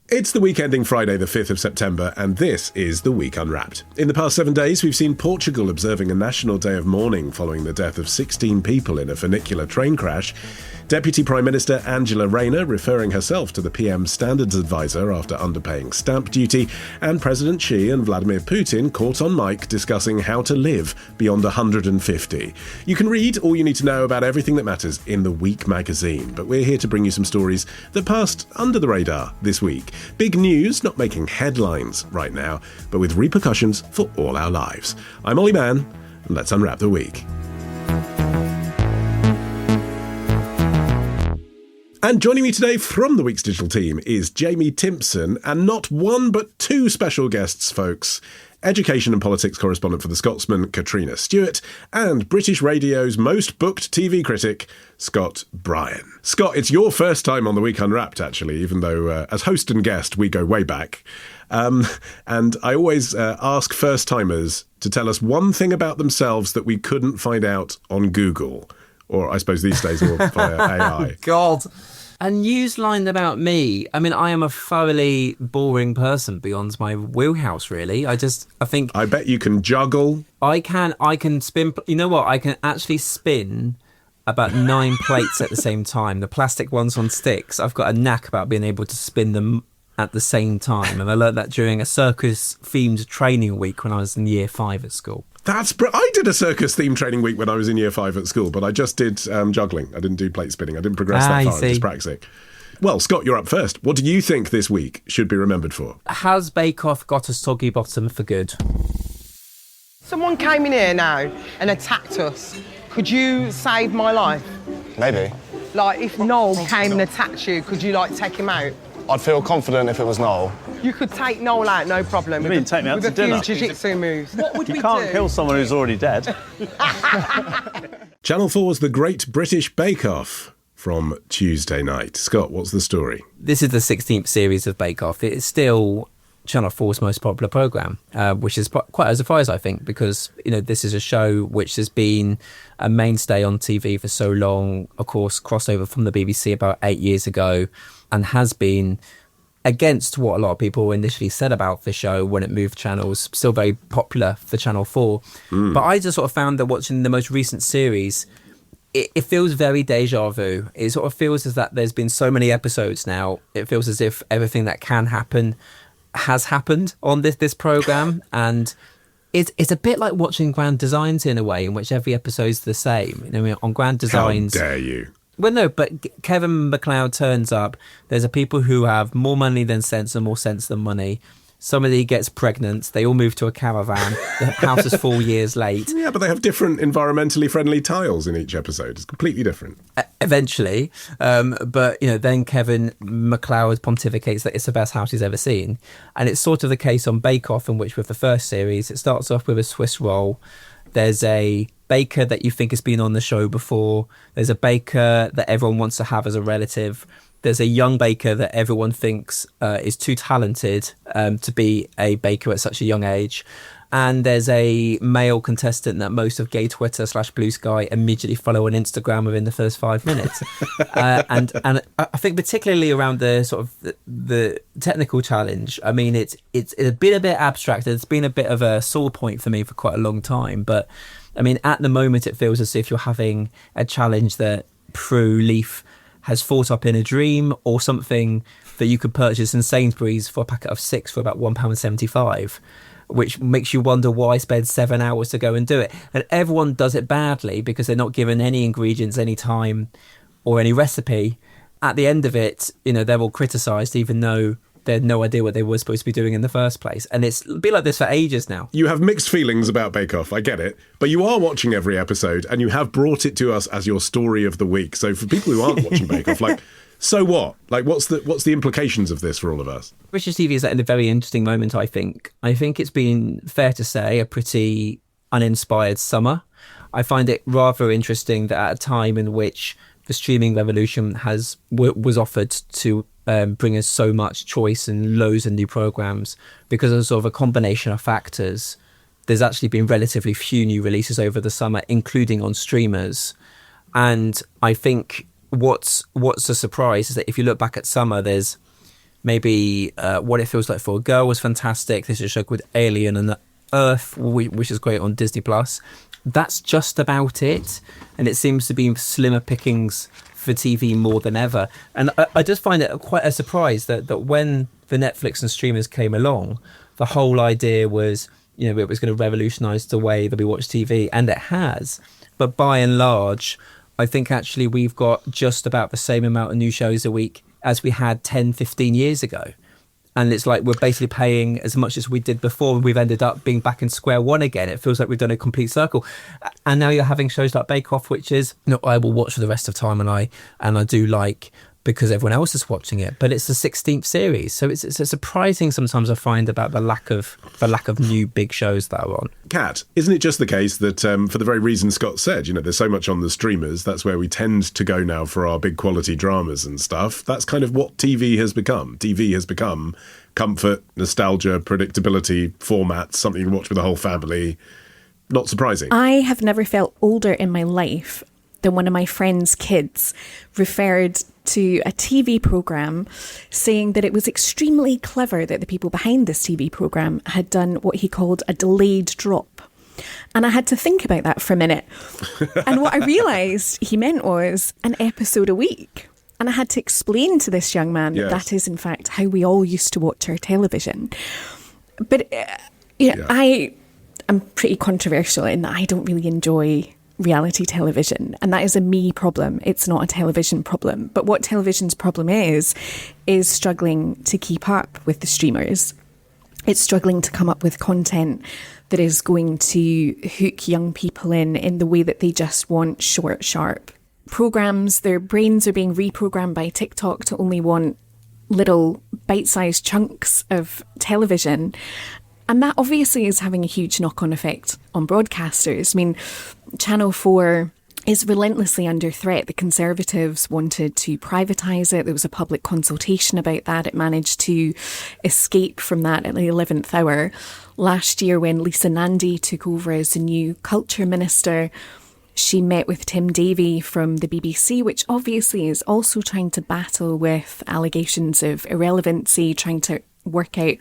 It's the week ending Friday, the 5th of September, and this is The Week Unwrapped. In the past 7 days, we've seen Portugal observing a national day of mourning following the death of 16 people in a funicular train crash. Deputy Prime Minister Angela Rayner referring herself to the PM's standards advisor after underpaying stamp duty, and President Xi and Vladimir Putin caught on mic discussing how to live beyond 150. You can read all you need to know about everything that matters in The Week magazine, but we're here to bring you some stories that passed under the radar this week. Big news not making headlines right now, but with repercussions for all our lives. I'm Olly Mann, and let's unwrap the week. And joining me today from the Week's digital team is Jamie Timson, and not one but two special guests, folks. Education and politics correspondent for The Scotsman, Catriona Stewart, and British radio's most booked TV critic, Scott Bryan. Scott, it's your first time on The Week Unwrapped, actually, even though as host and guest we go way back. And I always ask first-timers to tell us one thing about themselves that we couldn't find out on Google. Or I suppose these days all via AI. God. A news line about me. I mean, I am a thoroughly boring person beyond my wheelhouse, really. I think... I bet you can juggle. I can spin... You know what? I can actually spin about 9 plates at the same time. The plastic ones on sticks. I've got a knack about being able to spin them at the same time. And I learned that during a circus-themed training week when I was in year 5 at school. I did a circus-themed training week when I was in year 5 at school, but I just did juggling. I didn't do plate spinning. I didn't progress that far. I was just practicing. Well, Scott, you're up first. What do you think this week should be remembered for? Has Bake Off got a soggy bottom for good? Someone came in here now and attacked us. Could you save my life? Maybe. Like, if Noel came and attacked you, could you, take him out? I'd feel confident if it was Noel. You could take Noel out, no problem. You mean take me out to dinner? With a few jiu-jitsu moves. What would we do? You can't kill someone who's already dead. Channel 4's The Great British Bake Off from Tuesday night. Scott, what's the story? This is the 16th series of Bake Off. It is still Channel 4's most popular programme, which is quite a surprise, I think, because, this is a show which has been a mainstay on TV for so long, of course, crossover from the BBC about 8 years ago, and has been, against what a lot of people initially said about the show when it moved channels, still very popular for Channel 4. But I just sort of found that watching the most recent series, it feels very deja vu. It sort of feels as that there's been so many episodes now. It feels as if everything that can happen has happened on this programme. And it's a bit like watching Grand Designs in a way, in which every episode's the same. On Grand Designs... How dare you? Well, no, but Kevin MacLeod turns up. There's a people who have more money than sense and more sense than money. Somebody gets pregnant. They all move to a caravan. The house is 4 years late. Yeah, but they have different environmentally friendly tiles in each episode. It's completely different. Eventually. But, then Kevin MacLeod pontificates that it's the best house he's ever seen. And it's sort of the case on Bake Off, in which with the first series, it starts off with a Swiss roll. There's a baker that you think has been on the show before. There's a baker that everyone wants to have as a relative. There's a young baker that everyone thinks is too talented to be a baker at such a young age. And there's a male contestant that most of gay Twitter / Blue Sky immediately follow on Instagram within the first 5 minutes. And I think particularly around the sort of the technical challenge, I mean, it's been a bit abstract. It's been a bit of a sore point for me for quite a long time. But I mean, at the moment, it feels as if you're having a challenge that Prue Leaf has thought up in a dream, or something that you could purchase in Sainsbury's for a packet of 6 for about £1.75. Which makes you wonder why spend 7 hours to go and do it. And everyone does it badly because they're not given any ingredients, any time, or any recipe. At the end of it, they're all criticised, even though they had no idea what they were supposed to be doing in the first place. And it's been like this for ages now. You have mixed feelings about Bake Off, I get it. But you are watching every episode, and you have brought it to us as your story of the week. So for people who aren't watching Bake Off, so what? What's the implications of this for all of us? British TV is in a very interesting moment, I think. I think it's been, fair to say, a pretty uninspired summer. I find it rather interesting that at a time in which the streaming revolution was offered to bring us so much choice and loads of new programmes, because of sort of a combination of factors, there's actually been relatively few new releases over the summer, including on streamers. And I think what's a surprise is that if you look back at summer, there's Maybe What It Feels Like for a Girl was fantastic. There's a show called Alien and the Earth, which is great on Disney Plus. That's just about it, and it seems to be slimmer pickings for TV more than ever. And I just find it quite a surprise that when the Netflix and streamers came along, the whole idea was, you know, it was going to revolutionise the way that we watch TV, and it has. But by and large, I think actually we've got just about the same amount of new shows a week as we had 10, 15 years ago. And it's like we're basically paying as much as we did before, and we've ended up being back in square one again. It feels like we've done a complete circle. And now you're having shows like Bake Off, which is, you know, I will watch for the rest of time, and I do like, because everyone else is watching it, but it's the 16th series, so it's surprising sometimes, I find, about the lack of new big shows that are on. Kat, isn't it just the case that for the very reason Scott said, you know, there's so much on the streamers, that's where we tend to go now for our big quality dramas and stuff. That's kind of what TV has become. TV has become comfort, nostalgia, predictability, formats, something you can watch with the whole family. Not surprising. I have never felt older in my life than one of my friend's kids referred to a TV programme saying that it was extremely clever that the people behind this TV programme had done what he called a delayed drop. And I had to think about that for a minute. And what I realised he meant was an episode a week. And I had to explain to this young man that that is, in fact, how we all used to watch our television. But, I'm pretty controversial in that I don't really enjoy reality television, and that is a me problem. It's not a television problem. But what television's problem is struggling to keep up with the streamers. It's struggling to come up with content that is going to hook young people in the way that they just want short, sharp programs. Their brains are being reprogrammed by TikTok to only want little bite-sized chunks of television. And that obviously is having a huge knock-on effect on broadcasters. I mean, Channel 4 is relentlessly under threat. The Conservatives wanted to privatise it. There was a public consultation about that. It managed to escape from that at the 11th hour. Last year, when Lisa Nandy took over as the new culture minister, she met with Tim Davie from the BBC, which obviously is also trying to battle with allegations of irrelevancy, trying to work out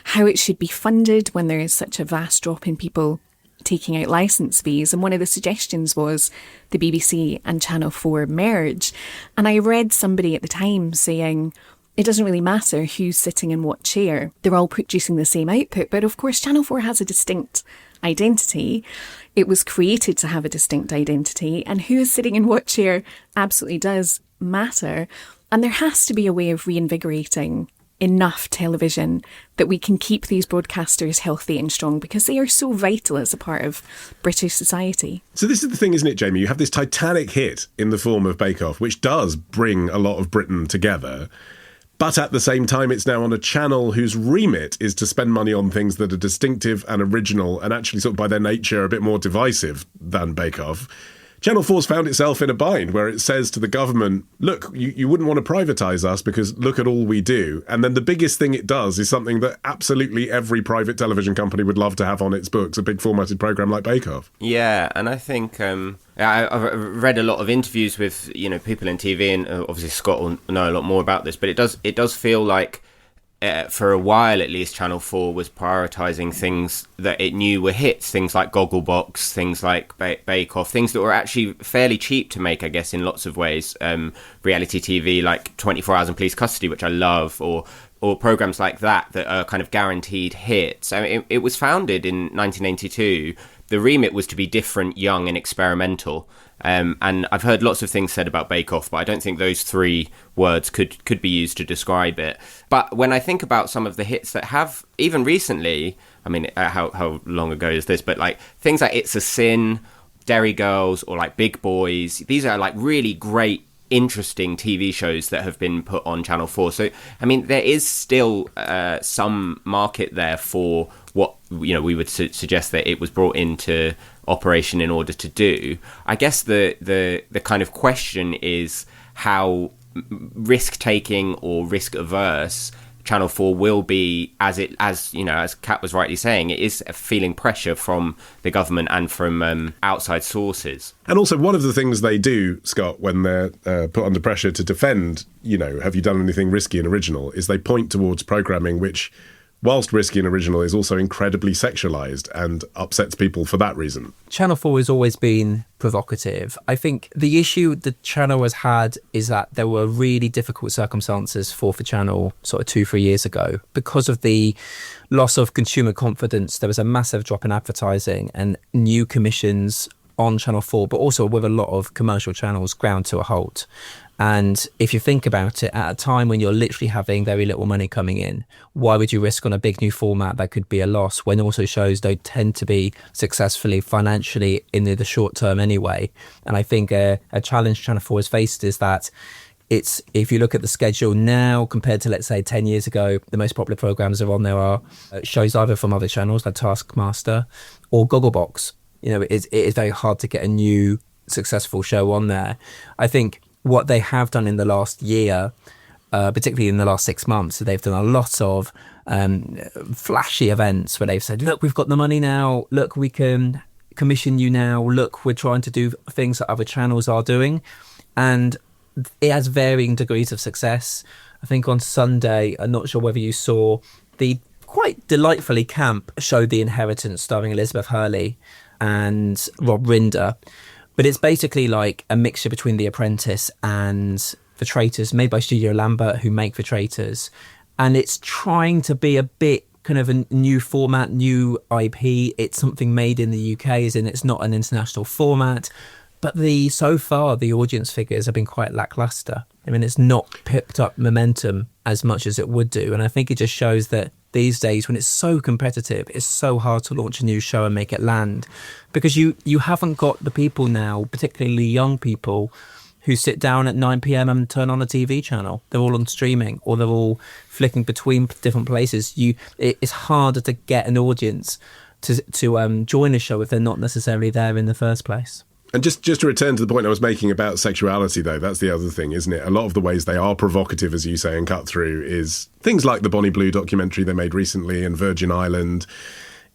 how it should be funded when there is such a vast drop in people taking out licence fees. And one of the suggestions was the BBC and Channel 4 merge. And I read somebody at the time saying, it doesn't really matter who's sitting in what chair. They're all producing the same output. But of course, Channel 4 has a distinct identity. It was created to have a distinct identity. And who is sitting in what chair absolutely does matter. And there has to be a way of reinvigorating enough television that we can keep these broadcasters healthy and strong, because they are so vital as a part of British society. So this is the thing, isn't it, Jamie? You have this titanic hit in the form of Bake Off, which does bring a lot of Britain together. But at the same time, it's now on a channel whose remit is to spend money on things that are distinctive and original and actually sort of by their nature a bit more divisive than Bake Off. Channel 4's found itself in a bind where it says to the government, look, you wouldn't want to privatise us because look at all we do. And then the biggest thing it does is something that absolutely every private television company would love to have on its books, a big formatted programme like Bake Off. Yeah, and I think I've read a lot of interviews with people in TV, and obviously Scott will know a lot more about this, but it does feel like for a while at least, Channel 4 was prioritising things that it knew were hits, things like Gogglebox, things like Bake Off, things that were actually fairly cheap to make, I guess, in lots of ways. Reality TV like 24 Hours in Police Custody, which I love, or programmes like that are kind of guaranteed hits. I mean, it was founded in 1982. The remit was to be different, young and experimental. And I've heard lots of things said about Bake Off, but I don't think those three words could be used to describe it. But when I think about some of the hits that have, even recently, I mean, how long ago is this? But like things like It's a Sin, Derry Girls, or like Big Boys, these are like really great, interesting TV shows that have been put on Channel 4. So, I mean, there is still some market there for what, we would suggest that it was brought into operation in order to do. I guess the kind of question is how risk-taking or risk-averse Channel 4 will be, as Kat was rightly saying, it is feeling pressure from the government and from outside sources. And also, one of the things they do, Scott, when they're put under pressure to defend, have you done anything risky and original, is they point towards programming which, whilst risky and original, is also incredibly sexualised and upsets people for that reason. Channel 4 has always been provocative. I think the issue the channel has had is that there were really difficult circumstances for the channel sort of 2-3 years ago. Because of the loss of consumer confidence, there was a massive drop in advertising and new commissions on Channel 4, but also with a lot of commercial channels ground to a halt. And if you think about it, at a time when you're literally having very little money coming in, why would you risk on a big new format that could be a loss when also shows don't tend to be successfully financially in the short term anyway? And I think a challenge Channel 4 has faced is that if you look at the schedule now compared to, let's say, 10 years ago, the most popular programs that are on there are shows either from other channels like Taskmaster or Gogglebox. It is very hard to get a new successful show on there. I think what they have done in the last year, particularly in the last 6 months, they've done a lot of flashy events where they've said, look, we've got the money now. Look, we can commission you now. Look, we're trying to do things that other channels are doing. And it has varying degrees of success. I think on Sunday, I'm not sure whether you saw the quite delightfully camp show The Inheritance starring Elizabeth Hurley and Rob Rinder. But it's basically like a mixture between The Apprentice and The Traitors, made by Studio Lambert, who make The Traitors. And it's trying to be a bit kind of a new format, new IP. It's something made in the UK, as in it's not an international format. But so far, the audience figures have been quite lackluster. I mean, it's not picked up momentum as much as it would do. And I think it just shows that these days, when it's so competitive, it's so hard to launch a new show and make it land. Because you haven't got the people now, particularly young people, who sit down at 9 p.m. and turn on a TV channel. They're all on streaming, or they're all flicking between different places. It's harder to get an audience to join a show if they're not necessarily there in the first place. And just to return to the point I was making about sexuality, though, that's the other thing, isn't it? A lot of the ways they are provocative, as you say, and cut through is things like the Bonnie Blue documentary they made recently and Virgin Island.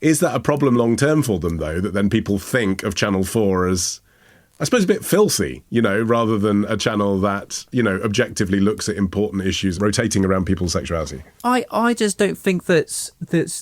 Is that a problem long term for them, though, that then people think of Channel 4 as, I suppose, a bit filthy, rather than a channel that, objectively looks at important issues rotating around people's sexuality? I just don't think that's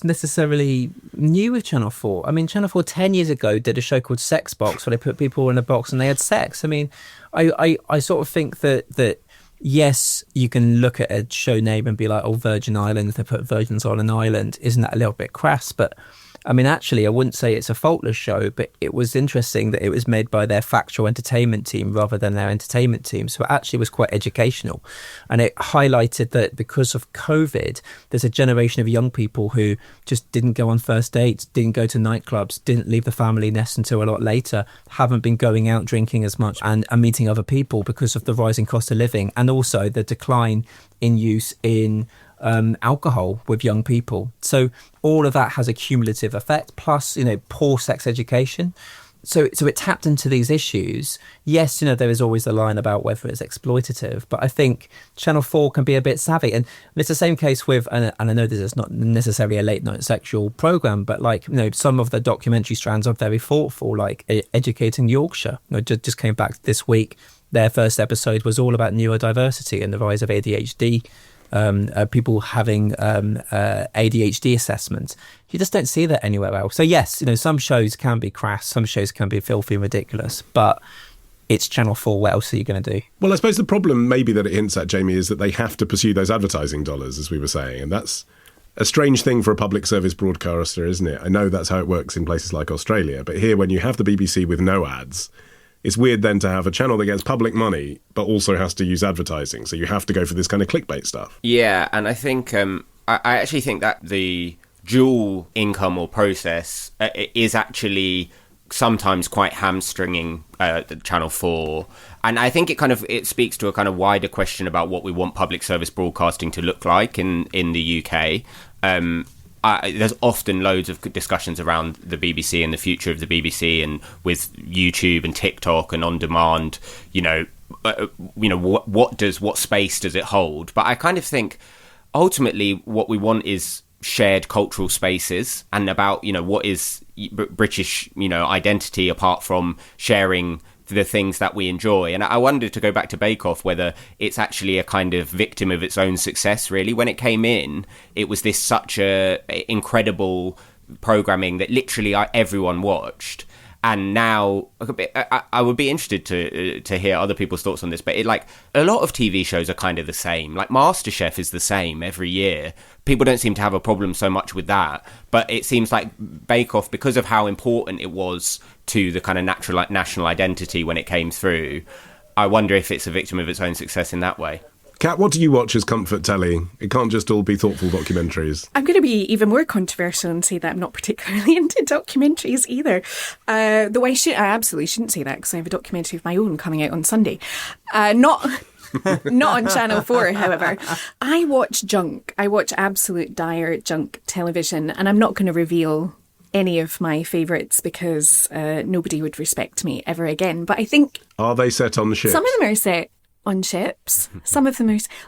necessarily new with Channel 4. I mean, Channel 4 10 years ago did a show called Sex Box, where they put people in a box and they had sex. I mean, I sort of think that yes, you can look at a show name and be like, oh, Virgin Island, they put virgins on an island. Isn't that a little bit crass? But I mean, actually, I wouldn't say it's a faultless show, but it was interesting that it was made by their factual entertainment team rather than their entertainment team. So it actually was quite educational. And it highlighted that because of COVID, there's a generation of young people who just didn't go on first dates, didn't go to nightclubs, didn't leave the family nest until a lot later, haven't been going out drinking as much and meeting other people because of the rising cost of living, and also the decline in use in alcohol with young people. So all of that has a cumulative effect, plus, poor sex education. So it tapped into these issues. Yes, there is always the line about whether it's exploitative, but I think Channel 4 can be a bit savvy. And it's the same case with, and I know this is not necessarily a late night sexual program, but some of the documentary strands are very thoughtful, like Educating Yorkshire. Just came back this week. Their first episode was all about neurodiversity and the rise of ADHD. People having ADHD assessments. You just don't see that anywhere else. So yes, some shows can be crass, some shows can be filthy and ridiculous, but it's Channel 4. What else are you going to do? Well, I suppose the problem maybe that it hints at, Jamie, is that they have to pursue those advertising dollars, as we were saying, and that's a strange thing for a public service broadcaster, isn't it? I know that's how it works in places like Australia, but here, when you have the BBC with no ads, it's weird then to have a channel that gets public money but also has to use advertising. So you have to go for this kind of clickbait stuff. Yeah, and I think I actually think that the dual income or process is actually sometimes quite hamstringing Channel 4. And I think it speaks to a kind of wider question about what we want public service broadcasting to look like in the UK. There's often loads of discussions around the BBC and the future of the BBC, and with YouTube and TikTok and on demand, what space does it hold? But I kind of think ultimately what we want is shared cultural spaces, and about, what is British, identity apart from sharing the things that we enjoy. And I wondered, to go back to Bake Off, whether it's actually a kind of victim of its own success, really. When it came in, it was this such a incredible programming that literally everyone watched. And now, I would be interested to hear other people's thoughts on this, but a lot of TV shows are kind of the same. Like MasterChef is the same every year. People don't seem to have a problem so much with that. But it seems like Bake Off, because of how important it was to the kind of national identity when it came through, I wonder if it's a victim of its own success in that way. Kat, what do you watch as comfort telly? It can't just all be thoughtful documentaries. I'm going to be even more controversial and say that I'm not particularly into documentaries either. Though I absolutely shouldn't say that, because I have a documentary of my own coming out on Sunday. Not on Channel 4, however. I watch junk. I watch absolute dire junk television, and I'm not going to reveal any of my favourites because nobody would respect me ever again. But I think... Are they set on ships? Some of them are set on ships.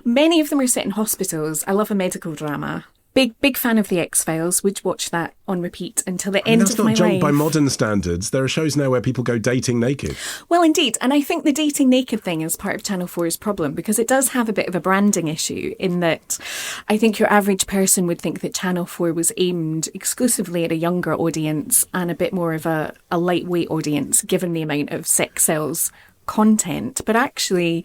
Many of them are set in hospitals. I love a medical drama. Big fan of The X-Files. Would watch that on repeat until the end of my life. That's not junk by modern standards. There are shows now where people go dating naked. Well, indeed. And I think the dating naked thing is part of Channel 4's problem, because it does have a bit of a branding issue in that I think your average person would think that Channel 4 was aimed exclusively at a younger audience and a bit more of a lightweight audience, given the amount of sex sells content. But actually,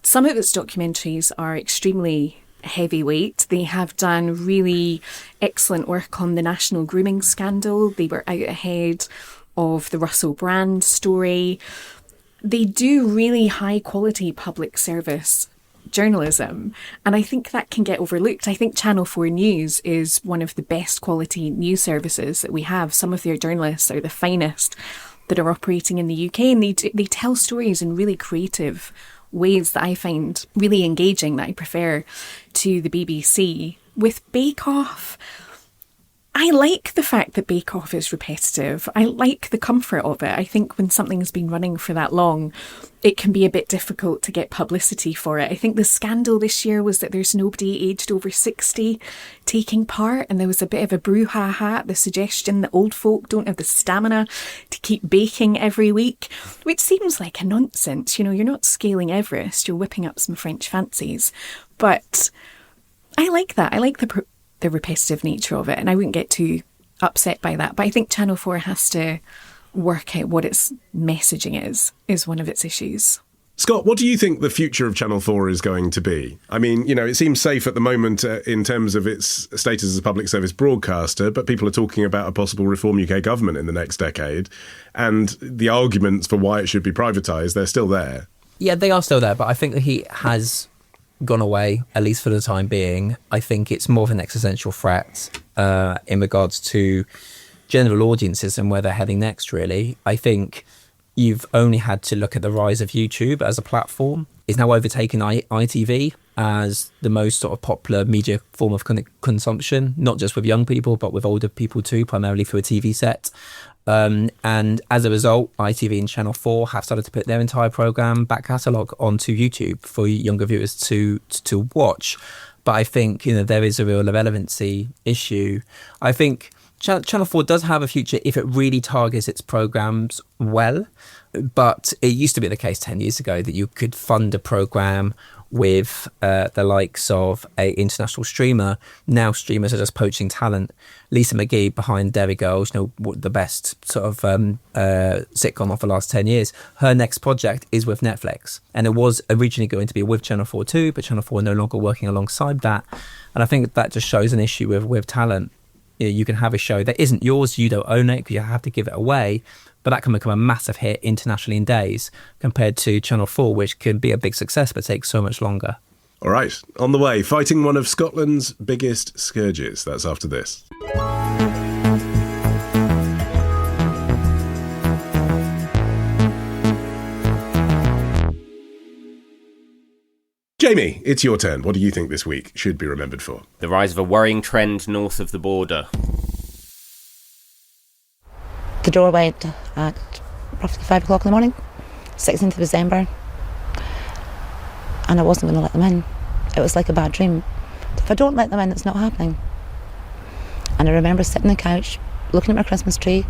some of its documentaries are extremely heavyweight. They have done really excellent work on the national grooming scandal. They were out ahead of the Russell Brand story. They do really high quality public service journalism, and I think that can get overlooked. I think Channel 4 News is one of the best quality news services that we have. Some of their journalists are the finest that are operating in the UK, and they tell stories in really creative ways that I find really engaging, that I prefer to the BBC. With Bake Off, I like the fact that Bake Off is repetitive. I like the comfort of it. I think when something's been running for that long, it can be a bit difficult to get publicity for it. I think the scandal this year was that there's nobody aged over 60 taking part, and there was a bit of a brouhaha at the suggestion that old folk don't have the stamina to keep baking every week, which seems like a nonsense. You're not scaling Everest, you're whipping up some French fancies. But I like that. I like the repetitive nature of it, and I wouldn't get too upset by that. But I think Channel 4 has to work out what its messaging is one of its issues. Scott, what do you think the future of Channel 4 is going to be? I mean, it seems safe at the moment in terms of its status as a public service broadcaster, but people are talking about a possible Reform UK government in the next decade, and the arguments for why it should be privatised, they're still there. Yeah, they are still there, but I think that he has gone away, at least for the time being. I think it's more of an existential threat in regards to general audiences and where they're heading next, really. I think you've only had to look at the rise of YouTube as a platform. It's now overtaken ITV as the most sort of popular media form of consumption, not just with young people, but with older people too, primarily through a TV set. And as a result, ITV and Channel 4 have started to put their entire programme back catalogue onto YouTube for younger viewers to watch. But I think, there is a real irrelevancy issue. I think Channel 4 does have a future if it really targets its programmes well. But it used to be the case 10 years ago that you could fund a programme with the likes of a international streamer. Now streamers are just poaching talent. Lisa McGee behind Dairy Girls, the best sort of sitcom of the last 10 years. Her next project is with Netflix. And it was originally going to be with Channel 4 too, but Channel 4 are no longer working alongside that. And I think that just shows an issue with talent. You can have a show that isn't yours, you don't own it because you have to give it away, but that can become a massive hit internationally in days compared to Channel 4, which can be a big success but takes so much longer. All right, on the way, fighting one of Scotland's biggest scourges. That's after this. Jamie, it's your turn. What do you think this week should be remembered for? The rise of a worrying trend north of the border. The door went at roughly 5 o'clock in the morning, 16th of December, and I wasn't going to let them in. It was like a bad dream. If I don't let them in, it's not happening. And I remember sitting on the couch, looking at my Christmas tree,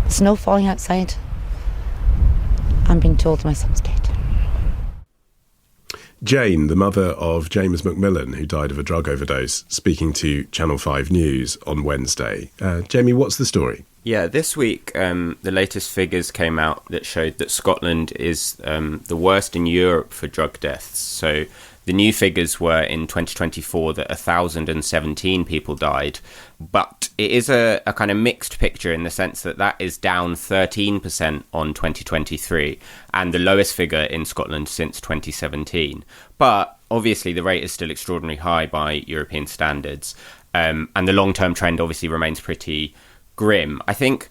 the snow falling outside, and being told my son's dead. Jane, the mother of James McMillan, who died of a drug overdose, speaking to Channel 5 News on Wednesday. Jamie, what's the story? Yeah, this week the latest figures came out that showed that Scotland is the worst in Europe for drug deaths. So the new figures were in 2024 that 1,017 people died, but it is a kind of mixed picture in the sense that that is down 13% on 2023 and the lowest figure in Scotland since 2017. But obviously the rate is still extraordinarily high by European standards, and the long-term trend obviously remains pretty grim. I think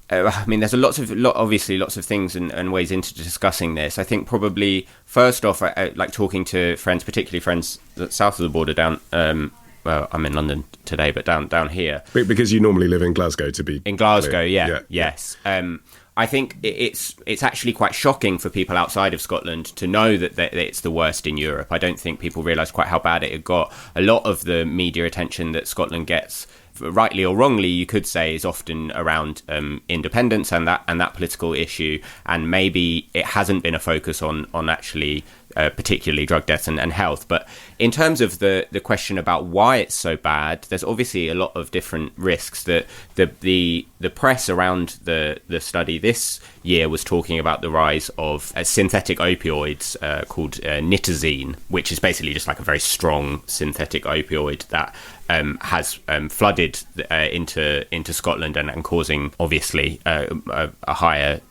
there's lots of things and ways into discussing this. I think probably first off, I like talking to friends, particularly friends south of the border down. Well, I'm in London today, but down here. Because you normally live in Glasgow, to be in Glasgow, clear. yeah. Yes. I think it's actually quite shocking for people outside of Scotland to know that it's the worst in Europe. I don't think people realise quite how bad it had got. A lot of the media attention that Scotland gets, rightly or wrongly, you could say, is often around independence and that political issue, and maybe it hasn't been a focus on actually particularly drug deaths and health. But in terms of the question about why it's so bad, there's obviously a lot of different risks. That the press around the study this year was talking about the rise of synthetic opioids called nitazene, which is basically just like a very strong synthetic opioid that has flooded into Scotland and causing obviously a higher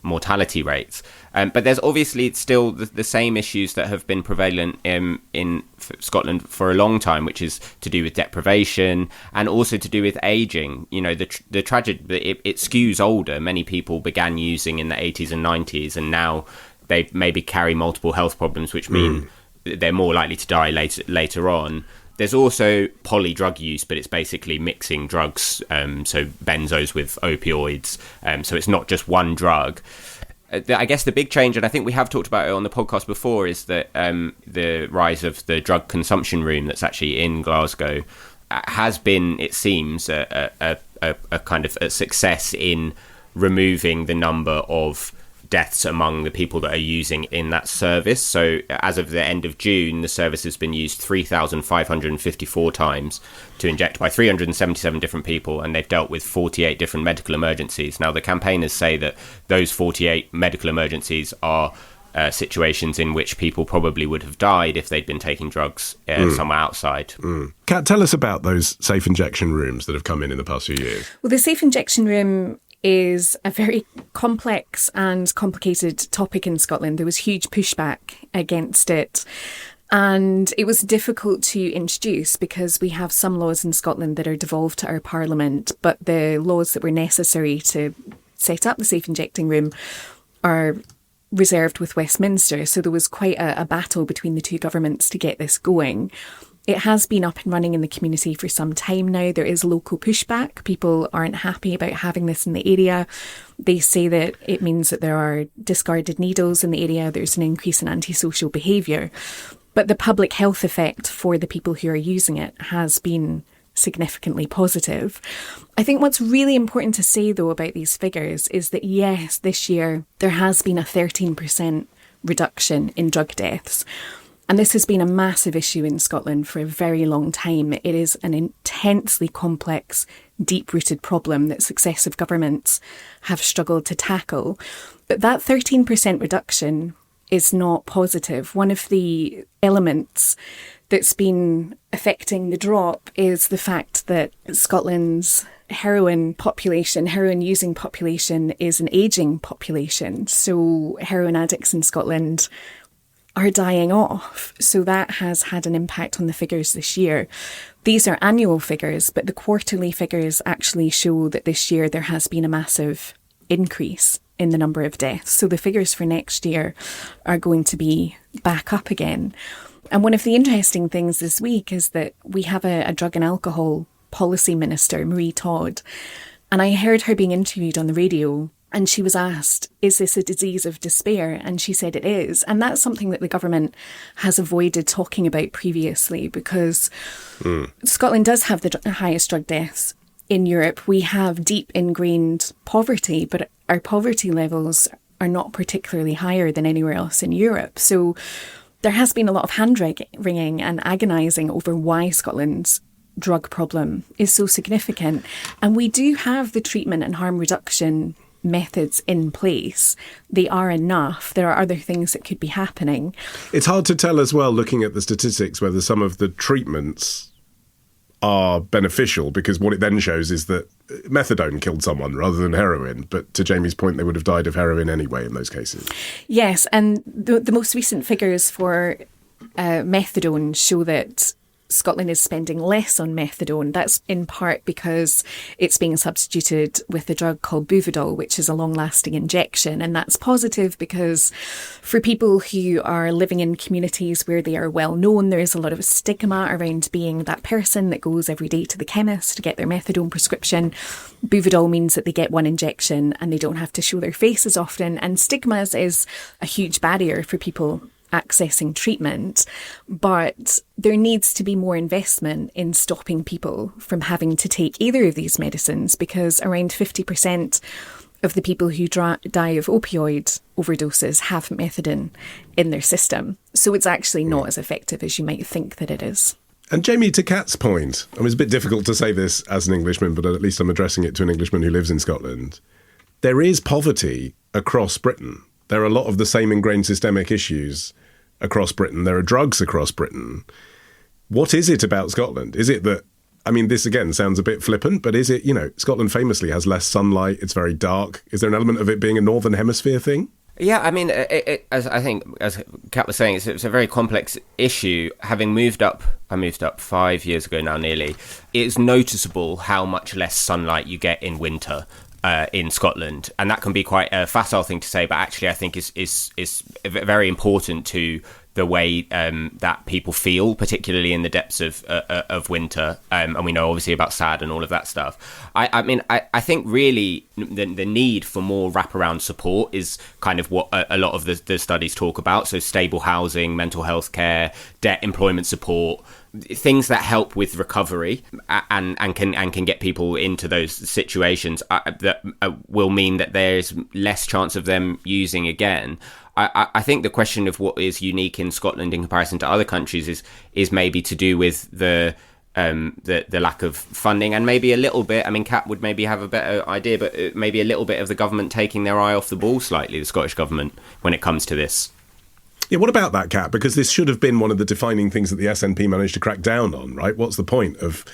mortality rates. But there's obviously still the same issues that have been prevalent in Scotland for a long time, which is to do with deprivation and also to do with aging. You know, the tragedy, it skews older. Many people began using in the 80s and 90s, and now they maybe carry multiple health problems, which mean they're more likely to die later on. There's also poly drug use, but it's basically mixing drugs, so benzos with opioids. So it's not just one drug. I guess the big change, and I think we have talked about it on the podcast before, is that the rise of the drug consumption room that's actually in Glasgow has been, it seems, a kind of a success in removing the number of deaths among the people that are using in that service. So as of the end of June, the service has been used 3,554 times to inject by 377 different people, and they've dealt with 48 different medical emergencies. Now, the campaigners say that those 48 medical emergencies are situations in which people probably would have died if they'd been taking drugs somewhere outside. Kat, tell us about those safe injection rooms that have come in the past few years. Well, the safe injection room is a very complex and complicated topic in Scotland. There was huge pushback against it, and it was difficult to introduce because we have some laws in Scotland that are devolved to our Parliament, but the laws that were necessary to set up the safe injecting room are reserved with Westminster. So there was quite a battle between the two governments to get this going. It has been up and running in the community for some time now. There is local pushback. People aren't happy about having this in the area. They say that it means that there are discarded needles in the area. There's an increase in antisocial behaviour. But the public health effect for the people who are using it has been significantly positive. I think what's really important to say, though, about these figures is that, yes, this year there has been a 13% reduction in drug deaths. And this has been a massive issue in Scotland for a very long time. It is an intensely complex, deep-rooted problem that successive governments have struggled to tackle. But that 13% reduction is not positive. One of the elements that's been affecting the drop is the fact that Scotland's heroin using population is an ageing population. So heroin addicts in Scotland are dying off. So that has had an impact on the figures this year. These are annual figures, but the quarterly figures actually show that this year there has been a massive increase in the number of deaths. So the figures for next year are going to be back up again. And one of the interesting things this week is that we have a drug and alcohol policy minister, Marie Todd, and I heard her being interviewed on the radio And she was asked, is this a disease of despair? And she said it is. And that's something that the government has avoided talking about previously, because Scotland does have the highest drug deaths in Europe. We have deep ingrained poverty, but our poverty levels are not particularly higher than anywhere else in Europe. So there has been a lot of hand-wringing and agonising over why Scotland's drug problem is so significant. And we do have the treatment and harm reduction methods in place. They are enough. There are other things that could be happening. It's hard to tell as well, looking at the statistics, whether some of the treatments are beneficial, because what it then shows is that methadone killed someone rather than heroin. But to Jamie's point, they would have died of heroin anyway in those cases. Yes, and the most recent figures for methadone show that Scotland is spending less on methadone. That's in part because it's being substituted with a drug called Buvidal, which is a long-lasting injection. And that's positive because for people who are living in communities where they are well known, there is a lot of stigma around being that person that goes every day to the chemist to get their methadone prescription. Buvidal means that they get one injection and they don't have to show their face as often. And stigmas is a huge barrier for people accessing treatment, but there needs to be more investment in stopping people from having to take either of these medicines, because around 50% of the people who die of opioid overdoses have methadone in their system. So it's actually not as effective as you might think that it is. And Jamie, to Kat's point, I mean, it's a bit difficult to say this as an Englishman, but at least I'm addressing it to an Englishman who lives in Scotland. There is poverty across Britain. There are a lot of the same ingrained systemic issues across Britain. There are drugs across Britain. What is it about Scotland? Is it that, I mean, this again sounds a bit flippant, but is it, Scotland famously has less sunlight, it's very dark. Is there an element of it being a Northern Hemisphere thing? Yeah, I mean, as Kat was saying, it's a very complex issue. I moved up 5 years ago now, nearly. It's noticeable how much less sunlight you get in winter in Scotland, and that can be quite a facile thing to say, but actually I think is very important to the way that people feel, particularly in the depths of winter, and we know obviously about SAD and all of that stuff. I think really the need for more wraparound support is kind of what a lot of the studies talk about. So stable housing, mental health care, debt employment support, things that help with recovery and can get people into those situations that will mean that there's less chance of them using again. I think the question of what is unique in Scotland in comparison to other countries is maybe to do with the lack of funding, and maybe a little bit, I mean, Kat would maybe have a better idea, but maybe a little bit of the government taking their eye off the ball slightly, the Scottish government, when it comes to this. Yeah, what about that, Kat? Because this should have been one of the defining things that the SNP managed to crack down on, right? What's the point of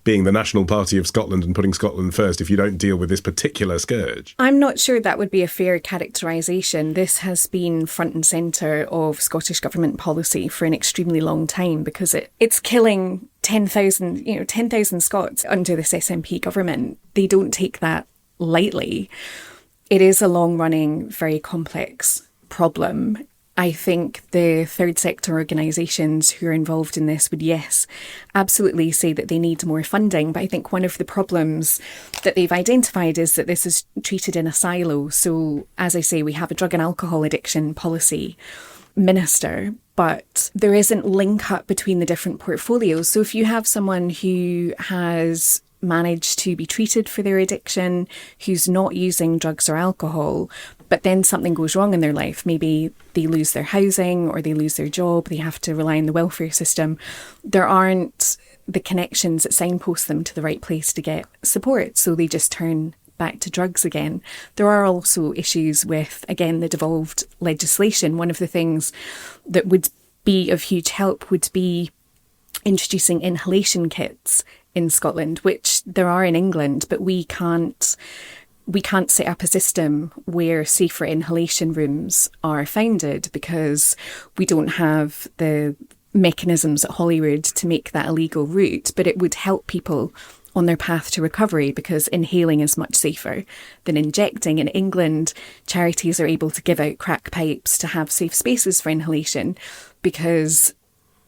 being the National Party of Scotland and putting Scotland first if you don't deal with this particular scourge? I'm not sure that would be a fair characterisation. This has been front and centre of Scottish government policy for an extremely long time, because it's killing 10,000 Scots under this SNP government. They don't take that lightly. It is a long-running, very complex problem. I think the third sector organisations who are involved in this would, yes, absolutely say that they need more funding. But I think one of the problems that they've identified is that this is treated in a silo. So, as I say, we have a drug and alcohol addiction policy minister, but there isn't link up between the different portfolios. So if you have someone who has managed to be treated for their addiction, who's not using drugs or alcohol, but then something goes wrong in their life, maybe they lose their housing or they lose their job, they have to rely on the welfare system, there aren't the connections that signpost them to the right place to get support, so they just turn back to drugs again. There are also issues with, again, the devolved legislation. One of the things that would be of huge help would be introducing inhalation kits in Scotland, which there are in England, but we can't set up a system where safer inhalation rooms are founded because we don't have the mechanisms at Holyrood to make that a legal route. But it would help people on their path to recovery because inhaling is much safer than injecting. In England, charities are able to give out crack pipes to have safe spaces for inhalation because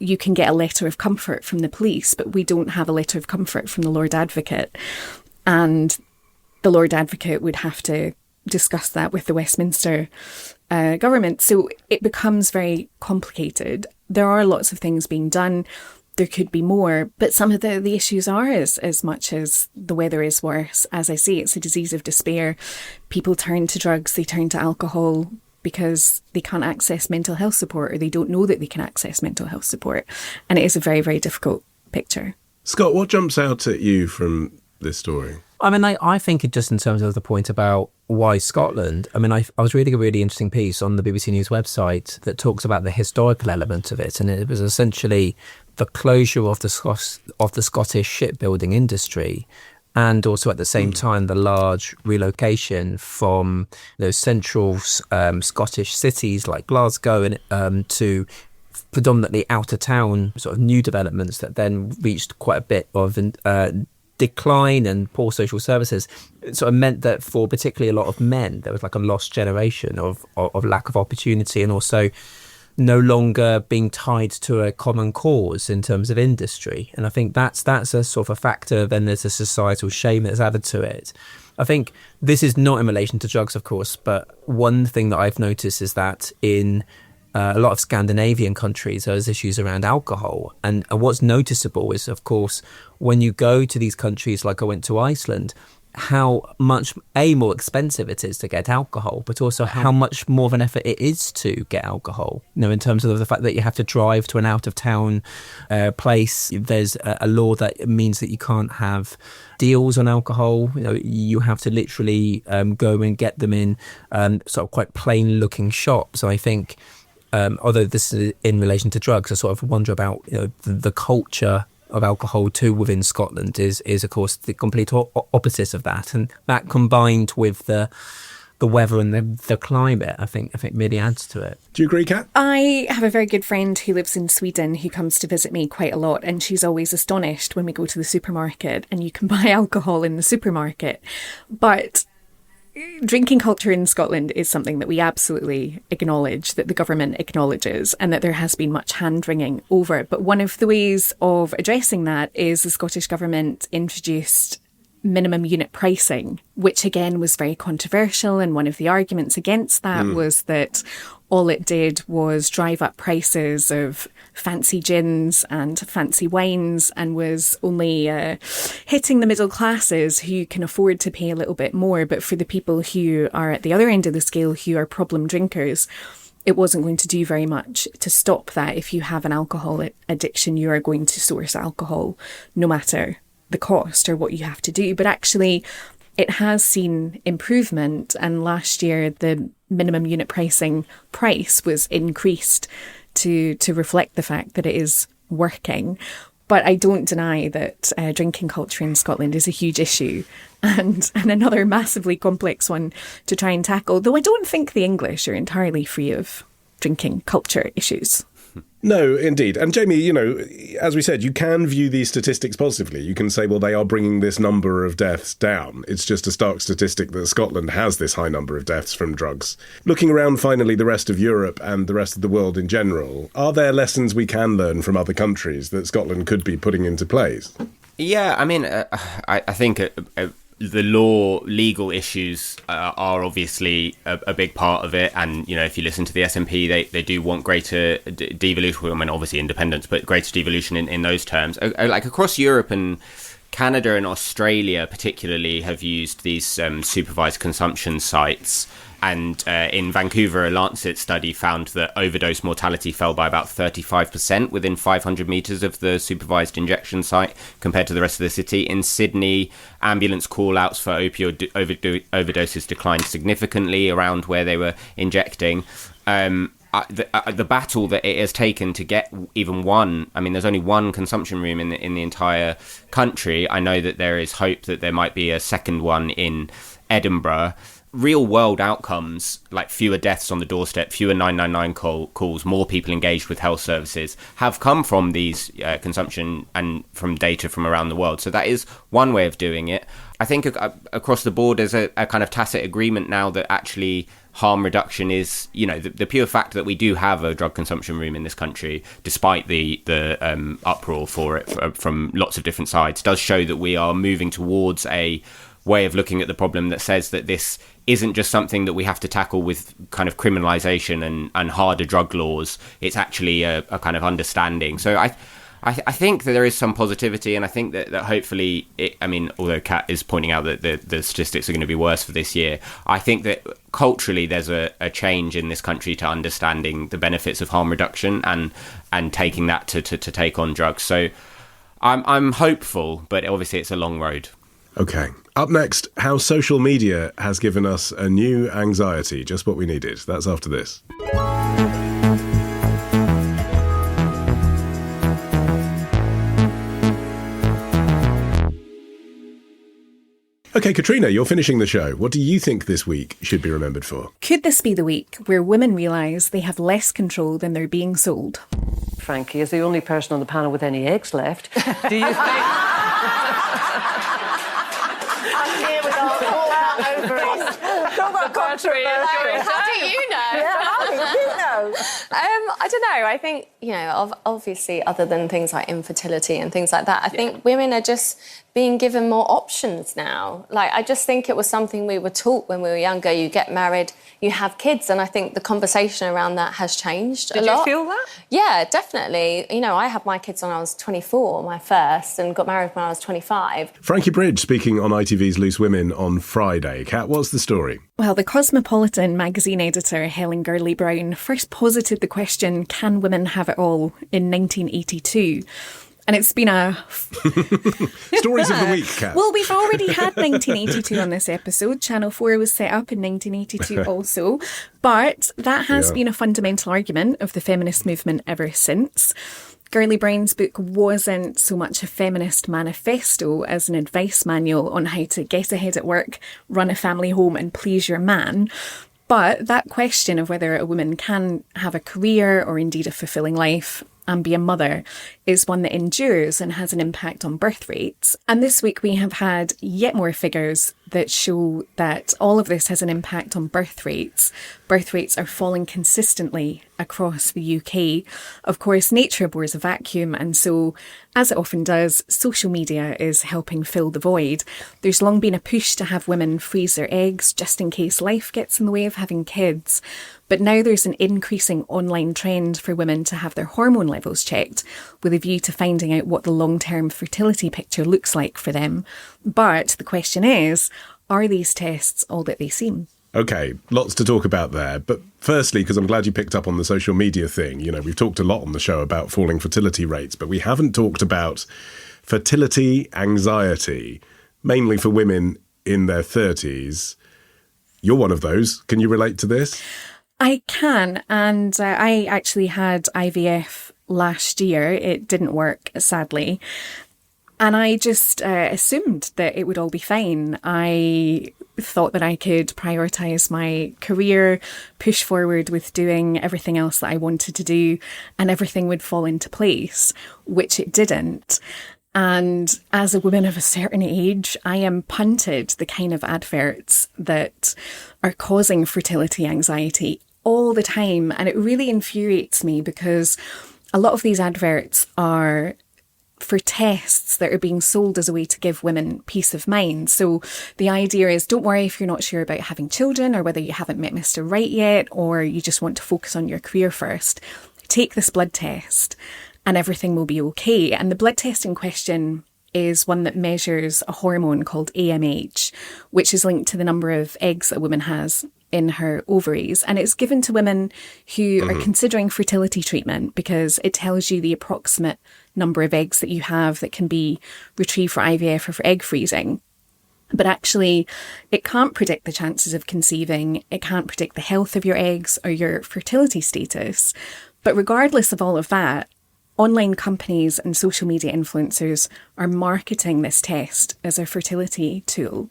you can get a letter of comfort from the police, but we don't have a letter of comfort from the Lord Advocate. And the Lord Advocate would have to discussed that with the Westminster government. So it becomes very complicated. There are lots of things being done. There could be more, but some of the issues are as much as the weather is worse. As I say, it's a disease of despair. People turn to drugs, they turn to alcohol because they can't access mental health support, or they don't know that they can access mental health support. And it is a very, very difficult picture. Scott, what jumps out at you from this story? I mean, I think it just in terms of the point about why Scotland, I mean, I was reading a really interesting piece on the BBC News website that talks about the historical element of it. And it was essentially the closure of the Scottish shipbuilding industry, and also at the same time the large relocation from those central Scottish cities like Glasgow and to predominantly outer town sort of new developments that then reached quite a bit of decline and poor social services. It sort of meant that for particularly a lot of men there was like a lost generation of lack of opportunity, and also no longer being tied to a common cause in terms of industry. And I think that's a sort of a factor. Then there's a societal shame that's added to it. I think this is not in relation to drugs, of course, but one thing that I've noticed is that in a lot of Scandinavian countries, there's issues around alcohol. And what's noticeable is, of course, when you go to these countries, like I went to Iceland, how much more expensive it is to get alcohol, but also how much more of an effort it is to get alcohol. You know, in terms of the fact that you have to drive to an out of town place. There's a law that means that you can't have deals on alcohol. You know, you have to literally go and get them in sort of quite plain looking shops. So I think although this is in relation to drugs, I sort of wonder about, you know, the culture of alcohol too within Scotland is of course the complete opposite of that, and that combined with the weather and the climate, I think really adds to it. Do you agree, Kat? I have a very good friend who lives in Sweden who comes to visit me quite a lot, and she's always astonished when we go to the supermarket and you can buy alcohol in the supermarket. But drinking culture in Scotland is something that we absolutely acknowledge, that the government acknowledges, and that there has been much hand-wringing over. But one of the ways of addressing that is the Scottish Government introduced minimum unit pricing, which again was very controversial. And one of the arguments against that was that all it did was drive up prices of fancy gins and fancy wines, and was only hitting the middle classes who can afford to pay a little bit more. But for the people who are at the other end of the scale, who are problem drinkers, it wasn't going to do very much to stop that. If you have an alcohol addiction, you are going to source alcohol no matter the cost or what you have to do. But actually, it has seen improvement, and last year the minimum unit pricing price was increased to reflect the fact that it is working. But I don't deny that drinking culture in Scotland is a huge issue, and another massively complex one to try and tackle, though I don't think the English are entirely free of drinking culture issues. No, indeed. And Jamie, you know, as we said, you can view these statistics positively. You can say, well, they are bringing this number of deaths down. It's just a stark statistic that Scotland has this high number of deaths from drugs. Looking around, finally, the rest of Europe and the rest of the world in general, are there lessons we can learn from other countries that Scotland could be putting into place? Yeah, I mean, I think the legal issues are obviously a big part of it. And, you know, if you listen to the SNP, they do want greater devolution. I mean, obviously independence, but greater devolution in those terms. Like across Europe and Canada and Australia particularly have used these supervised consumption sites. And in Vancouver, a Lancet study found that overdose mortality fell by about 35% within 500 metres of the supervised injection site compared to the rest of the city. In Sydney, ambulance call-outs for opioid overdoses declined significantly around where they were injecting. The battle that it has taken to get even one, I mean, there's only one consumption room in the entire country. I know that there is hope that there might be a second one in Edinburgh. Real world outcomes, like fewer deaths on the doorstep, fewer 999 calls, more people engaged with health services, have come from these consumption and from data from around the world. So that is one way of doing it. I think across the board there's a kind of tacit agreement now that actually harm reduction is, you know, the pure fact that we do have a drug consumption room in this country, despite the uproar for it from lots of different sides, does show that we are moving towards a way of looking at the problem that says that this isn't just something that we have to tackle with kind of criminalisation and harder drug laws. It's actually a kind of understanding. So I think that there is some positivity, and I think that hopefully, although Kat is pointing out that the statistics are going to be worse for this year, I think that culturally there's a change in this country to understanding the benefits of harm reduction and taking that to take on drugs. So I'm hopeful, but obviously it's a long road. Okay. Up next, how social media has given us a new anxiety, just what we needed. That's after this. Okay, Catriona, you're finishing the show. What do you think this week should be remembered for? Could this be the week where women realise they have less control than they're being sold? Frankie is the only person on the panel with any eggs left. Do you think... I'm here with all that ovaries. Talk about controversial. How do you know? Yeah, how do you know? I don't know. I think, obviously, other than things like infertility and things like that, I think women are just being given more options now. Like, I just think it was something we were taught when we were younger. You get married, you have kids, and I think the conversation around that has changed a lot. Did you feel that? Yeah, definitely. I had my kids when I was 24, my first, and got married when I was 25. Frankie Bridge speaking on ITV's Loose Women on Friday. Kat, what's the story? Well, the Cosmopolitan magazine editor Helen Gurley-Brown first posited the question, can women have it all, in 1982? And it's been a... Stories of the week, Kat. Well, we've already had 1982 on this episode. Channel 4 was set up in 1982 also. But that has been a fundamental argument of the feminist movement ever since. Gurley Brown's book wasn't so much a feminist manifesto as an advice manual on how to get ahead at work, run a family home and please your man. But that question of whether a woman can have a career or indeed a fulfilling life and be a mother is one that endures and has an impact on birth rates. And this week we have had yet more figures that show that all of this has an impact on birth rates. Birth rates are falling consistently across the UK. Of course, nature abhors a vacuum, and so, as it often does, social media is helping fill the void. There's long been a push to have women freeze their eggs just in case life gets in the way of having kids. But now there's an increasing online trend for women to have their hormone levels checked with a view to finding out what the long-term fertility picture looks like for them. But the question is, are these tests all that they seem? Okay, lots to talk about there. But firstly, because I'm glad you picked up on the social media thing, we've talked a lot on the show about falling fertility rates, but we haven't talked about fertility anxiety, mainly for women in their 30s. You're one of those. Can you relate to this? I can, and I actually had IVF last year. It didn't work, sadly. And I just assumed that it would all be fine. I thought that I could prioritise my career, push forward with doing everything else that I wanted to do, and everything would fall into place, which it didn't. And as a woman of a certain age, I am punted the kind of adverts that are causing fertility anxiety all the time. And it really infuriates me because a lot of these adverts are for tests that are being sold as a way to give women peace of mind. So the idea is, don't worry if you're not sure about having children or whether you haven't met Mr. Right yet, or you just want to focus on your career first. Take this blood test and everything will be okay. And the blood test in question is one that measures a hormone called AMH, which is linked to the number of eggs a woman has in her ovaries. And it's given to women who are considering fertility treatment because it tells you the approximate number of eggs that you have that can be retrieved for IVF or for egg freezing. But actually, it can't predict the chances of conceiving. It can't predict the health of your eggs or your fertility status. But regardless of all of that, online companies and social media influencers are marketing this test as a fertility tool.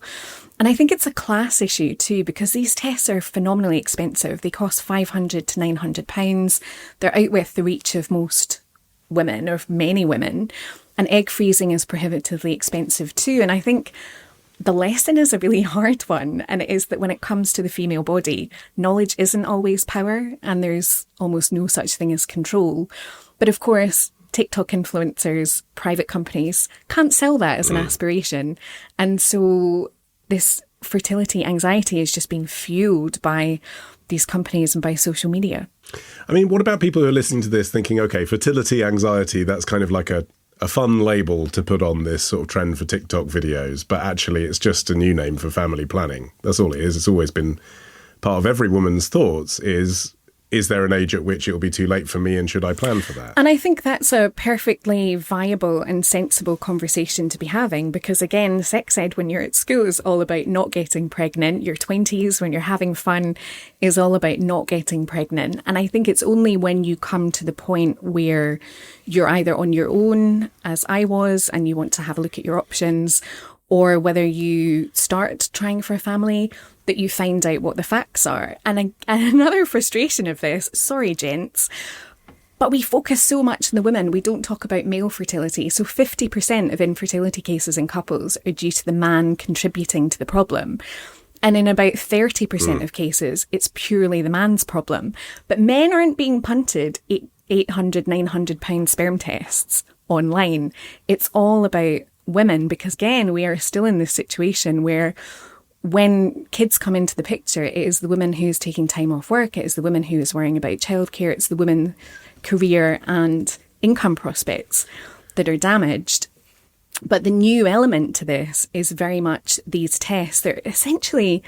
And I think it's a class issue too, because these tests are phenomenally expensive. They cost £500 to £900. They're out with the reach of most women, or many women. And egg freezing is prohibitively expensive too. And I think the lesson is a really hard one. And it is that when it comes to the female body, knowledge isn't always power, and there's almost no such thing as control. But of course, TikTok influencers, private companies can't sell that as an aspiration. And so this fertility anxiety is just being fueled by these companies and by social media. I mean, what about people who are listening to this thinking, okay, fertility anxiety, that's kind of like a fun label to put on this sort of trend for TikTok videos, but actually it's just a new name for family planning. That's all it is. It's always been part of every woman's thoughts is there an age at which it will be too late for me and should I plan for that? And I think that's a perfectly viable and sensible conversation to be having because, again, sex ed when you're at school is all about not getting pregnant. Your 20s, when you're having fun, is all about not getting pregnant. And I think it's only when you come to the point where you're either on your own, as I was, and you want to have a look at your options, or whether you start trying for a family, that you find out what the facts are. And another frustration of this, sorry gents, but we focus so much on the women, we don't talk about male fertility. So 50% of infertility cases in couples are due to the man contributing to the problem. And in about 30% of cases, it's purely the man's problem. But men aren't being punted £800, £900 sperm tests online. It's all about women because, again, we are still in this situation where when kids come into the picture, it is the woman who's taking time off work, it is the woman who is worrying about childcare, it's the woman's career and income prospects that are damaged. But the new element to this is very much these tests. They're essentially,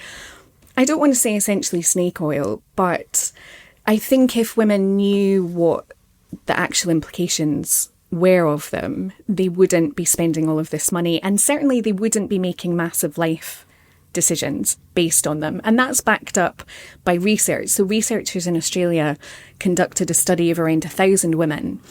I don't want to say essentially snake oil, but I think if women knew what the actual implications were of them, they wouldn't be spending all of this money, and certainly they wouldn't be making massive life decisions based on them. And that's backed up by research. So researchers in Australia conducted a study of around 1,000 women,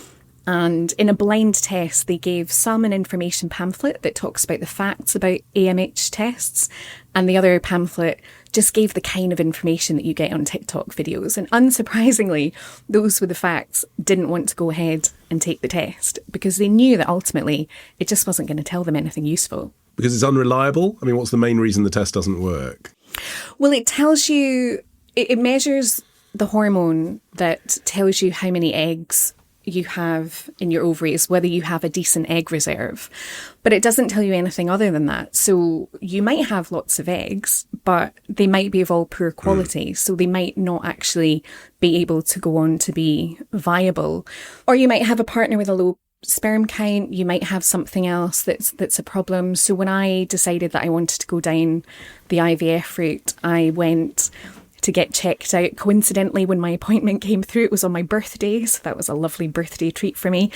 and in a blind test they gave some an information pamphlet that talks about the facts about AMH tests, and the other pamphlet just gave the kind of information that you get on TikTok videos. And unsurprisingly, those with the facts didn't want to go ahead and take the test because they knew that ultimately it just wasn't going to tell them anything useful. Because it's unreliable? I mean, what's the main reason the test doesn't work? Well, it tells you, it measures the hormone that tells you how many eggs you have in your ovaries, whether you have a decent egg reserve. But it doesn't tell you anything other than that. So you might have lots of eggs, but they might be of all poor quality. So they might not actually be able to go on to be viable. Or you might have a partner with a low sperm count, you might have something else that's a problem. So when I decided that I wanted to go down the IVF route, I went to get checked out. Coincidentally, when my appointment came through, it was on my birthday, so that was a lovely birthday treat for me.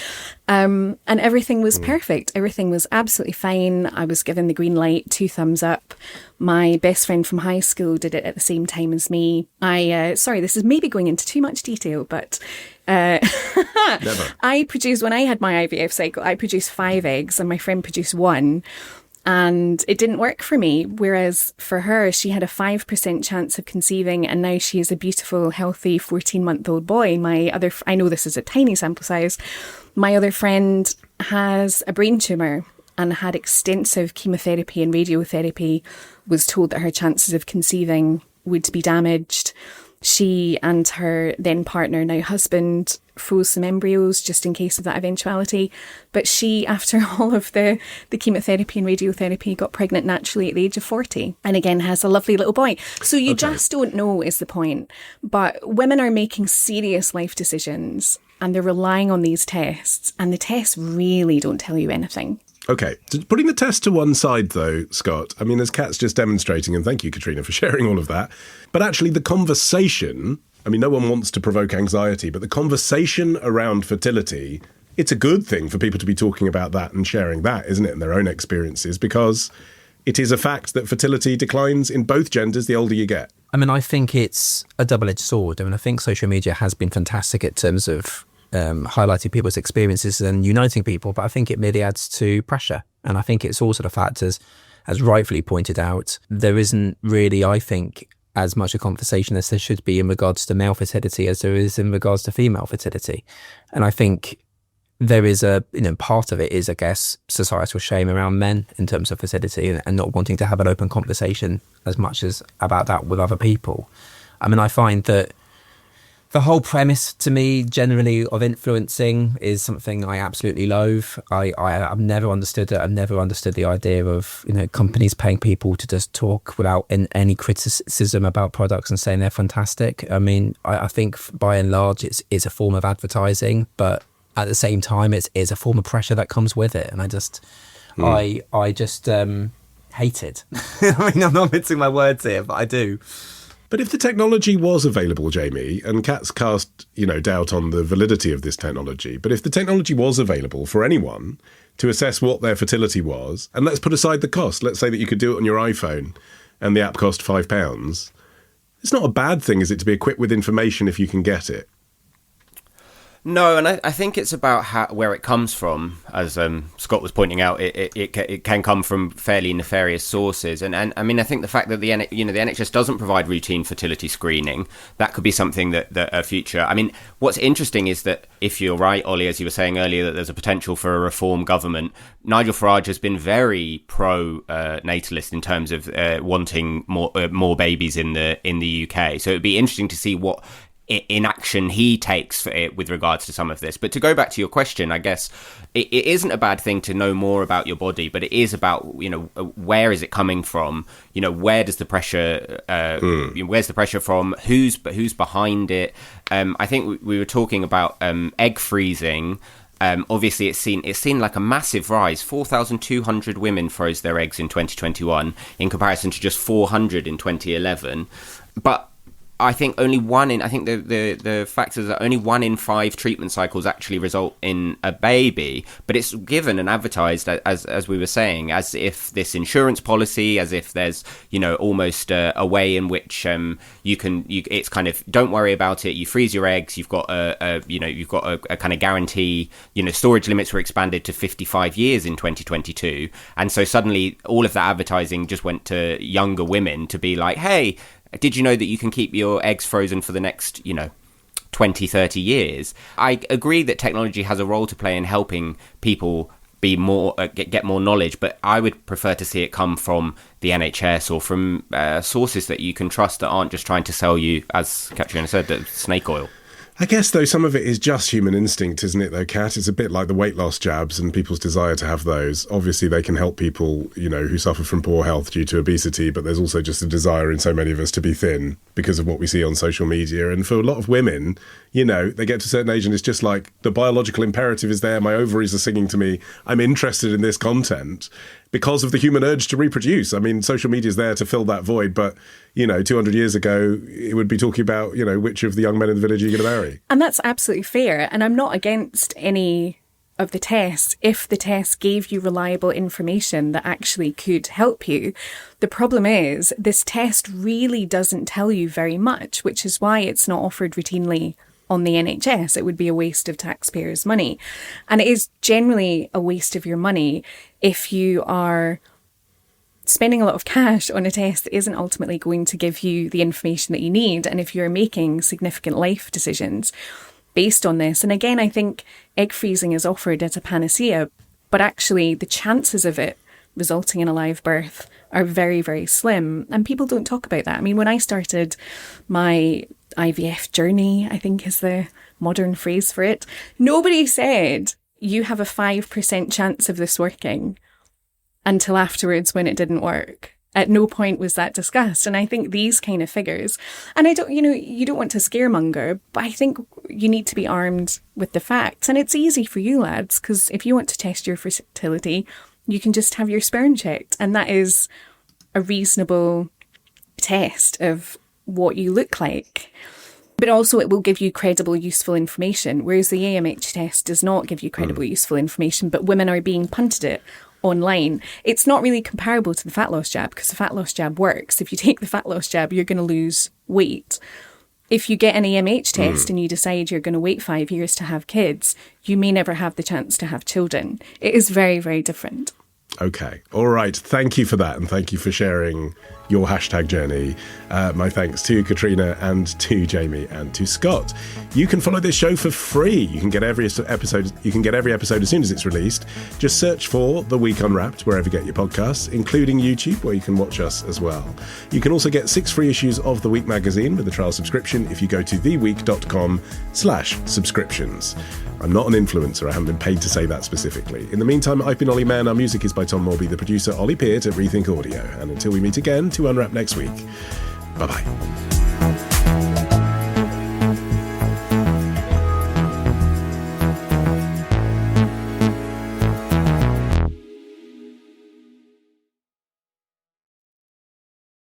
And everything was perfect. Everything was absolutely fine. I was given the green light, 2 thumbs up. My best friend from high school did it at the same time as me. Sorry, this is maybe going into too much detail, but I produced, when I had my IVF cycle, I produced 5 eggs and my friend produced 1. And it didn't work for me. Whereas for her, she had a 5% chance of conceiving, and now she is a beautiful, healthy 14-month-old boy. I know this is a tiny sample size. My other friend has a brain tumour and had extensive chemotherapy and radiotherapy, was told that her chances of conceiving would be damaged. She and her then partner, now husband, froze some embryos just in case of that eventuality. But she, after all of the chemotherapy and radiotherapy, got pregnant naturally at the age of 40 and again has a lovely little boy. So you just don't know is the point. But women are making serious life decisions and they're relying on these tests, and the tests really don't tell you anything. Okay, putting the test to one side though, Scott, I mean, as Kat's just demonstrating, and thank you, Catriona, for sharing all of that, but actually the conversation, I mean, no one wants to provoke anxiety, but the conversation around fertility, it's a good thing for people to be talking about that and sharing that, isn't it, in their own experiences, because it is a fact that fertility declines in both genders the older you get. I mean, I think it's a double-edged sword. I mean, I think social media has been fantastic in terms of highlighting people's experiences and uniting people, but I think it merely adds to pressure. And I think it's also the fact, as rightfully pointed out, there isn't really, I think, as much a conversation as there should be in regards to male fertility as there is in regards to female fertility. And I think there is part of it is, I guess, societal shame around men in terms of fertility and not wanting to have an open conversation as much as about that with other people. I mean, I find that The whole premise to me generally of influencing is something I absolutely loathe. I've never understood it. I've never understood the idea of, companies paying people to just talk without any criticism about products and saying they're fantastic. I mean, I think by and large it's a form of advertising, but at the same time it's a form of pressure that comes with it. And I just hate it. I mean, I'm not mixing my words here, but I do. But if the technology was available, Jamie, and Kat's cast, doubt on the validity of this technology, but if the technology was available for anyone to assess what their fertility was, and let's put aside the cost, let's say that you could do it on your iPhone and the app cost £5, it's not a bad thing, is it, to be equipped with information if you can get it? No, and I think it's about where it comes from. As Scott was pointing out, it can come from fairly nefarious sources. And I mean, I think the fact that the NHS doesn't provide routine fertility screening, that could be something that a future. I mean, what's interesting is that if you're right, Ollie, as you were saying earlier, that there's a potential for a reform government. Nigel Farage has been very pro-natalist in terms of wanting more babies in the UK. So it'd be interesting to see what inaction he takes for it with regards to some of this. But to go back to your question, I guess it isn't a bad thing to know more about your body, but it is about, where is it coming from? Where does the pressure, where's the pressure from? Who's behind it? I think we were talking about egg freezing. Obviously, it's seen like a massive rise. 4,200 women froze their eggs in 2021 in comparison to just 400 in 2011. But I think the fact is that only 1 in 5 treatment cycles actually result in a baby, but it's given and advertised as we were saying, as if this insurance policy, as if there's almost a way in which it's kind of, don't worry about it, you freeze your eggs, you've got a kind of guarantee. Storage limits were expanded to 55 years in 2022, and so suddenly all of that advertising just went to younger women to be like, hey, did you know that you can keep your eggs frozen for the next, 20, 30 years? I agree that technology has a role to play in helping people be more get more knowledge, but I would prefer to see it come from the NHS or from sources that you can trust that aren't just trying to sell you, as Catriona said, the snake oil. I guess, though, some of it is just human instinct, isn't it, though, Kat? It's a bit like the weight loss jabs and people's desire to have those. Obviously, they can help people, who suffer from poor health due to obesity, but there's also just a desire in so many of us to be thin because of what we see on social media. And for a lot of women, they get to a certain age and it's just like the biological imperative is there. My ovaries are singing to me. I'm interested in this content because of the human urge to reproduce. I mean, social media is there to fill that void, but 200 years ago, it would be talking about, which of the young men in the village are you going to marry? And that's absolutely fair. And I'm not against any of the tests if the test gave you reliable information that actually could help you. The problem is this test really doesn't tell you very much, which is why it's not offered routinely on the NHS. It would be a waste of taxpayers' money. And it is generally a waste of your money if you are spending a lot of cash on a test that isn't ultimately going to give you the information that you need, and if you're making significant life decisions based on this. And again, I think egg freezing is offered as a panacea, but actually the chances of it resulting in a live birth are very, very slim, and people don't talk about that. I mean, when I started my IVF journey, I think is the modern phrase for it, nobody said you have a 5% chance of this working until afterwards when it didn't work. At no point was that discussed. And I think these kind of figures, and I don't, you don't want to scaremonger, but I think you need to be armed with the facts. And it's easy for you lads, because if you want to test your fertility, you can just have your sperm checked. And that is a reasonable test of what you look like. But also it will give you credible, useful information, whereas the AMH test does not give you credible, useful information, but women are being punted it online. It's not really comparable to the fat loss jab, because the fat loss jab works. If you take the fat loss jab, you're going to lose weight. If you get an AMH test and you decide you're going to wait 5 years to have kids, you may never have the chance to have children. It is very, very different. Okay. All right. Thank you for that. And thank you for sharing your hashtag journey. My thanks to Catriona and to Jamie and to Scott. You can follow this show for free. You can get every episode. You can get every episode as soon as it's released. Just search for The Week Unwrapped wherever you get your podcasts, including YouTube, where you can watch us as well. You can also get 6 free issues of The Week magazine with a trial subscription if you go to theweek.com/subscriptions. I'm not an influencer. I haven't been paid to say that specifically. In the meantime, I've been Olly Mann. Our music is by Tom Morby, the producer Ollie Peart at Rethink Audio. And until we meet again to Unwrap next week, bye-bye.